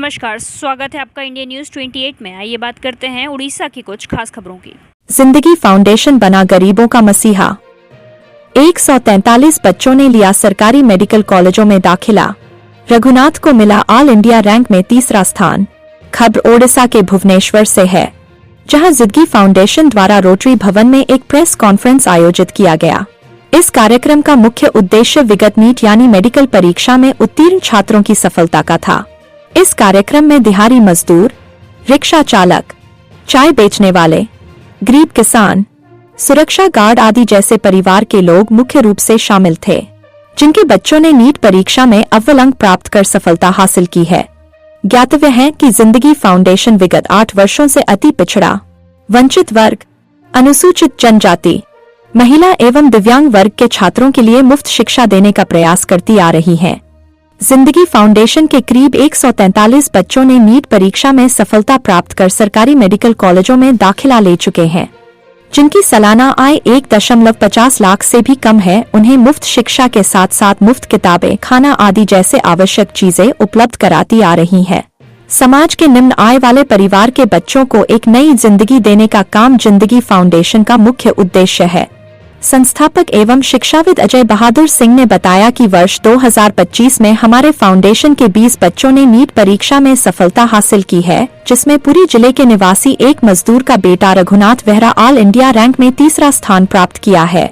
नमस्कार, स्वागत है आपका इंडिया न्यूज 28 में। आइए बात करते हैं उड़ीसा की कुछ खास खबरों की। जिंदगी फाउंडेशन बना गरीबों का मसीहा। 143 बच्चों ने लिया सरकारी मेडिकल कॉलेजों में दाखिला। रघुनाथ को मिला ऑल इंडिया रैंक में तीसरा स्थान। खबर ओडिशा के भुवनेश्वर से है, जहां जिंदगी फाउंडेशन द्वारा रोटरी भवन में एक प्रेस कॉन्फ्रेंस आयोजित किया गया। इस कार्यक्रम का मुख्य उद्देश्य विगत नीट यानी मेडिकल परीक्षा में उत्तीर्ण छात्रों की सफलता का था। इस कार्यक्रम में दिहाड़ी मजदूर, रिक्शा चालक, चाय बेचने वाले, गरीब किसान, सुरक्षा गार्ड आदि जैसे परिवार के लोग मुख्य रूप से शामिल थे, जिनके बच्चों ने नीट परीक्षा में अव्वल अंक प्राप्त कर सफलता हासिल की है। ज्ञातव्य है कि जिंदगी फाउंडेशन विगत 8 वर्षों से अति पिछड़ा, वंचित वर्ग, अनुसूचित जनजाति, महिला एवं दिव्यांग वर्ग के छात्रों के लिए मुफ्त शिक्षा देने का प्रयास करती आ रही है। जिंदगी फाउंडेशन के करीब 143 बच्चों ने नीट परीक्षा में सफलता प्राप्त कर सरकारी मेडिकल कॉलेजों में दाखिला ले चुके हैं, जिनकी सालाना आय 1.50 लाख से भी कम है। उन्हें मुफ्त शिक्षा के साथ साथ मुफ्त किताबें, खाना आदि जैसे आवश्यक चीजें उपलब्ध कराती आ रही है। समाज के निम्न आय वाले परिवार के बच्चों को एक नई जिंदगी देने का काम जिंदगी फाउंडेशन का मुख्य उद्देश्य है। संस्थापक एवं शिक्षाविद अजय बहादुर सिंह ने बताया कि वर्ष 2025 में हमारे फाउंडेशन के 20 बच्चों ने नीट परीक्षा में सफलता हासिल की है, जिसमें पुरी जिले के निवासी एक मजदूर का बेटा रघुनाथ वेहरा ऑल इंडिया रैंक में तीसरा स्थान प्राप्त किया है।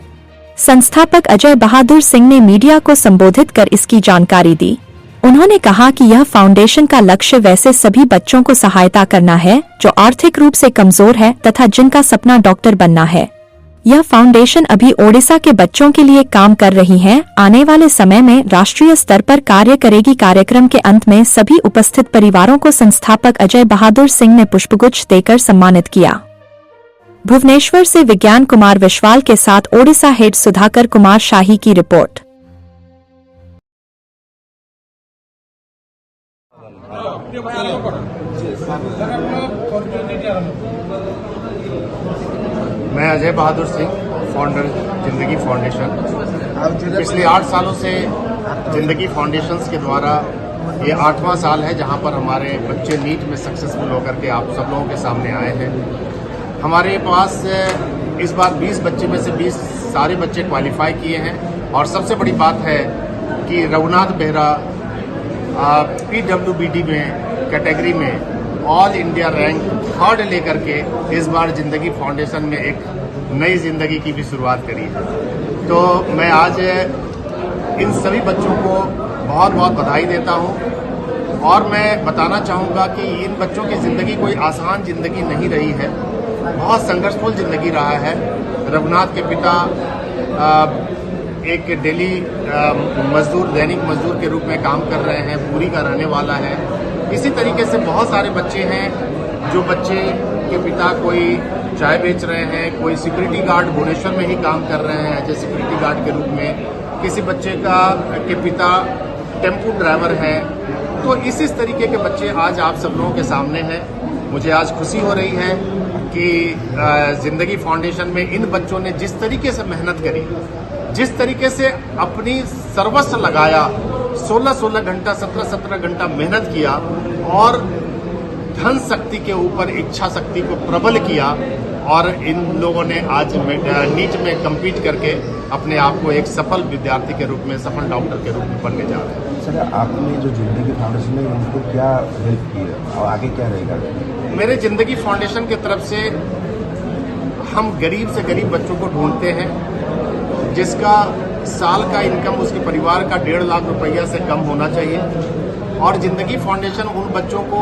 संस्थापक अजय बहादुर सिंह ने मीडिया को संबोधित कर इसकी जानकारी दी। उन्होंने कहा कि यह फाउंडेशन का लक्ष्य वैसे सभी बच्चों को सहायता करना है जो आर्थिक रूप से कमजोर है तथा जिनका सपना डॉक्टर बनना है। यह फाउंडेशन अभी ओडिशा के बच्चों के लिए काम कर रही है, आने वाले समय में राष्ट्रीय स्तर पर कार्य करेगी। कार्यक्रम के अंत में सभी उपस्थित परिवारों को संस्थापक अजय बहादुर सिंह ने पुष्पगुच्छ देकर सम्मानित किया। भुवनेश्वर से विज्ञान कुमार विश्वाल के साथ ओडिशा हेड सुधाकर कुमार शाही की रिपोर्ट। मैं अजय बहादुर सिंह, फाउंडर जिंदगी फाउंडेशन। पिछले 8 सालों से जिंदगी फाउंडेशंस के द्वारा ये 8वां साल है जहां पर हमारे बच्चे नीट में सक्सेसफुल होकर के आप सब लोगों के सामने आए हैं। हमारे पास इस बार 20 बच्चे में से 20 सारे बच्चे क्वालिफाई किए हैं और सबसे बड़ी बात है कि रघुनाथ बेहरा PWBD में कैटेगरी में ऑल इंडिया रैंक 3rd लेकर के इस बार जिंदगी फाउंडेशन में एक नई जिंदगी की भी शुरुआत करी है। तो मैं आज इन सभी बच्चों को बहुत बहुत बधाई देता हूं और मैं बताना चाहूँगा कि इन बच्चों की ज़िंदगी कोई आसान ज़िंदगी नहीं रही है, बहुत संघर्षफुल ज़िंदगी रहा है। रघुनाथ के पिता एक डेली मजदूर, दैनिक मजदूर के रूप में काम कर रहे हैं, पूरी का रहने वाला है। इसी तरीके से बहुत सारे बच्चे हैं जो बच्चे के पिता कोई चाय बेच रहे हैं, कोई सिक्योरिटी गार्ड भुवनेश्वर में ही काम कर रहे हैं एज ए सिक्योरिटी गार्ड के रूप में, किसी बच्चे के पिता टेम्पो ड्राइवर हैं। तो इस तरीके के बच्चे आज आप सब लोगों के सामने हैं। मुझे आज खुशी हो रही है कि जिंदगी फाउंडेशन में इन बच्चों ने जिस तरीके से मेहनत करी, जिस तरीके से अपनी सर्वस्व लगाया, 16-16 घंटा, 17-17 घंटा मेहनत किया और धन शक्ति के ऊपर इच्छा शक्ति को प्रबल किया और इन लोगों ने आज नीट में कम्पीट करके अपने आप को एक सफल विद्यार्थी के रूप में, सफल डॉक्टर के रूप में बनने जा रहे हैं। सर, आपने जो जिंदगी फाउंडेशन में उनको क्या हेल्प की है और आगे क्या रहेगा? मेरे जिंदगी फाउंडेशन की तरफ से हम गरीब से गरीब बच्चों को ढूंढते हैं जिसका साल का इनकम उसके परिवार का 1.5 लाख रुपया से कम होना चाहिए और जिंदगी फाउंडेशन उन बच्चों को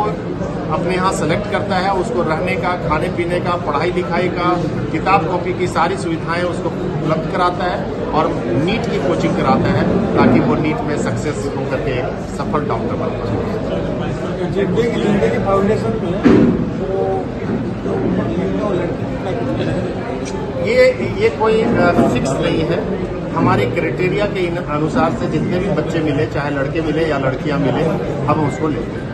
अपने यहाँ सेलेक्ट करता है, उसको रहने का, खाने पीने का, पढ़ाई लिखाई का, किताब कॉपी की सारी सुविधाएं उसको उपलब्ध कराता है और नीट की कोचिंग कराता है ताकि वो नीट में सक्सेस होकर के सफल डॉक्टर बन पाए। जिंदगी फाउंडेशन ये कोई फिक्स नहीं है। हमारे क्राइटेरिया के अनुसार से जितने भी बच्चे मिले, चाहे लड़के मिले या लड़कियां मिले, हम उसको लेते हैं।